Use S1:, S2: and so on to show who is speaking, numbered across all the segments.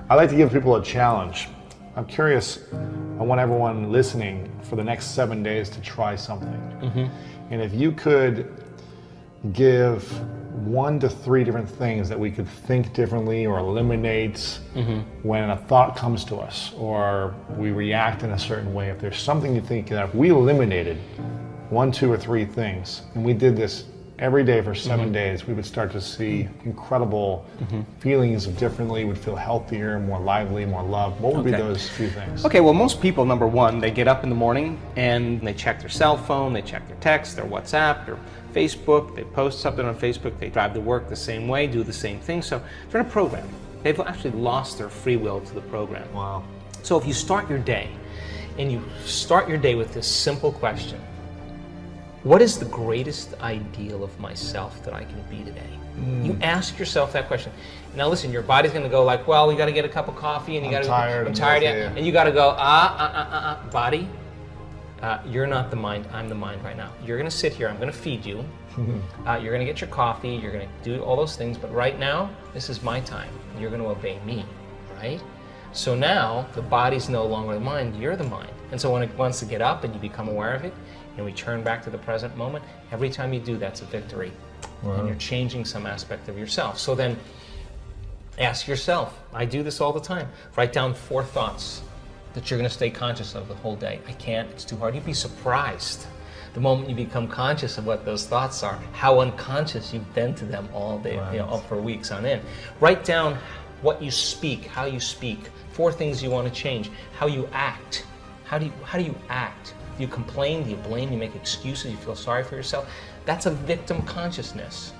S1: I like to give people a challenge. I'm curious, I want everyone listening for the next 7 days to try something. And if you could give 1 to 3 different things that we could think differently or eliminate when a thought comes to us or we react in a certain way, if there's something you think that if we eliminated 1, 2, or 3 things, and we did this every day for 7 days, we would start to see incredible feelings of differently, would feel healthier, more lively, more loved. What would be those few things?
S2: Okay, well, most people, number one, they get up in the morning and they check their cell phone, they check their text, their WhatsApp, their Facebook, they post something on Facebook, they drive to work the same way, do the same thing. So they're in a program. They've actually lost their free will to the program.
S1: Wow.
S2: So if you start your day, and you start your day with this simple question, what is the greatest ideal of myself that I can be today? You ask yourself that question. Now listen, your body's gonna go like, well, we gotta get a cup of coffee and you gotta, I'm tired, and you gotta go, body, you're not the mind, I'm the mind right now. You're gonna sit here, I'm gonna feed you, you're gonna get your coffee, you're gonna do all those things, but right now, this is my time. You're gonna obey me, right? So now, the body's no longer the mind, you're the mind. And so when it wants to get up and you become aware of it, and return back to the present moment, every time you do, that's a victory. And you're changing some aspect of yourself. So then, ask yourself, I do this all the time, write down 4 thoughts that you're gonna stay conscious of the whole day. I can't, it's too hard. You'd be surprised the moment you become conscious of what those thoughts are, how unconscious you've been to them all day, for weeks on end. Write down what you speak, how you speak, 4 things you wanna change, how you act. How do you act? Do you complain? Do you blame? Do you make excuses? Do you feel sorry for yourself? That's a victim consciousness.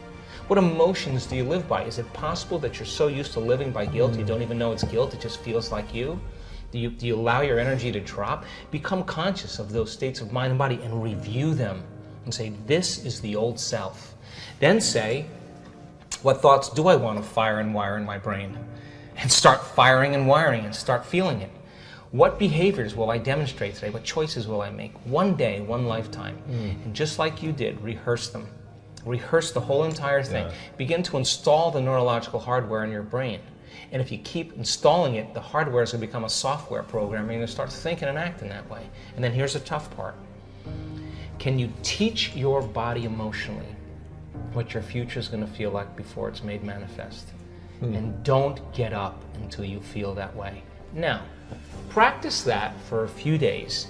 S2: What emotions do you live by? Is it possible that you're so used to living by guilt you don't even know it's guilt, it just feels like you? Do you allow your energy to drop? Become conscious of those states of mind and body and review them and say, this is the old self. Then say, what thoughts do I want to fire and wire in my brain? And start firing and wiring and start feeling it. What behaviors will I demonstrate today? What choices will I make? One day, one lifetime. And just like you did, rehearse them. Rehearse the whole entire thing. Begin to install the neurological hardware in your brain. And if you keep installing it, the hardware is going to become a software program. And you're going to start thinking and acting that way. And then here's the tough part. Can you teach your body emotionally what your future is going to feel like before it's made manifest? And don't get up until you feel that way. Now, practice that for a few days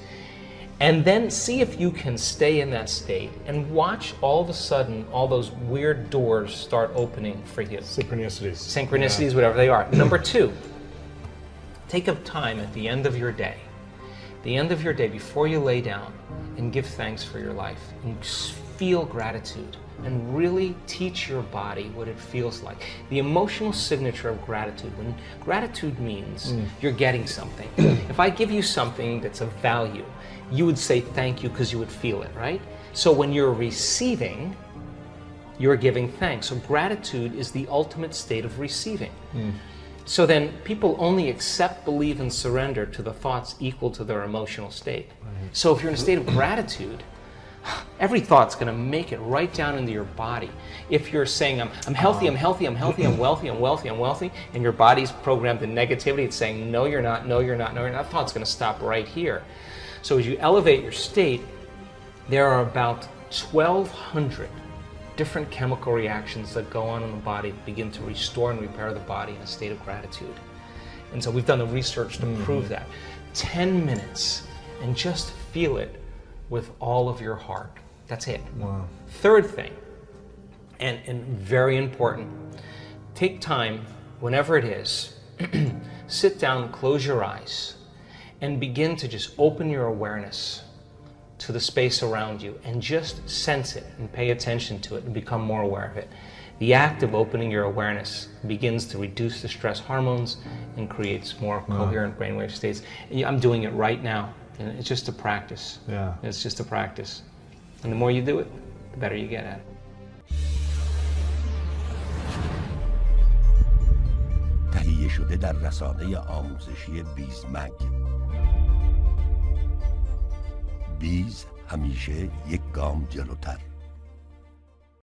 S2: and then see if you can stay in that state and watch all of a sudden all those weird doors start opening for you.
S1: Synchronicities.
S2: Synchronicities, whatever they are. Number 2, take up time at the end of your day. The end of your day before you lay down and give thanks for your life and feel gratitude. And really teach your body what it feels like. The emotional signature of gratitude. When gratitude means you're getting something. If I give you something that's of value, you would say thank you because you would feel it, right? So when you're receiving, you're giving thanks. So gratitude is the ultimate state of receiving. So then people only accept, believe, and surrender to the thoughts equal to their emotional state. So if you're in a state of gratitude, every thought's going to make it right down into your body. If you're saying, I'm healthy, I'm healthy, I'm healthy, I'm wealthy, I'm wealthy, I'm wealthy, and your body's programmed in negativity, it's saying, no, you're not, no, you're not, no, you're not, that thought's going to stop right here. So as you elevate your state, there are about 1,200 different chemical reactions that go on in the body that begin to restore and repair the body in a state of gratitude. And so we've done the research to prove that. 10 minutes, and just feel it with all of your heart. That's it.
S1: Wow.
S2: Third thing, and very important, take time, whenever it is, sit down, close your eyes, and begin to just open your awareness to the space around you and just sense it and pay attention to it and become more aware of it. The act of opening your awareness begins to reduce the stress hormones and creates more coherent brainwave states. And I'm doing it right now. And it's just a practice. It's just a practice. And the more you do it, the better you get at it.
S3: تهیه شده در رسانه آموزشی بیز مگ. بیز همیشه یک گام جلوتر.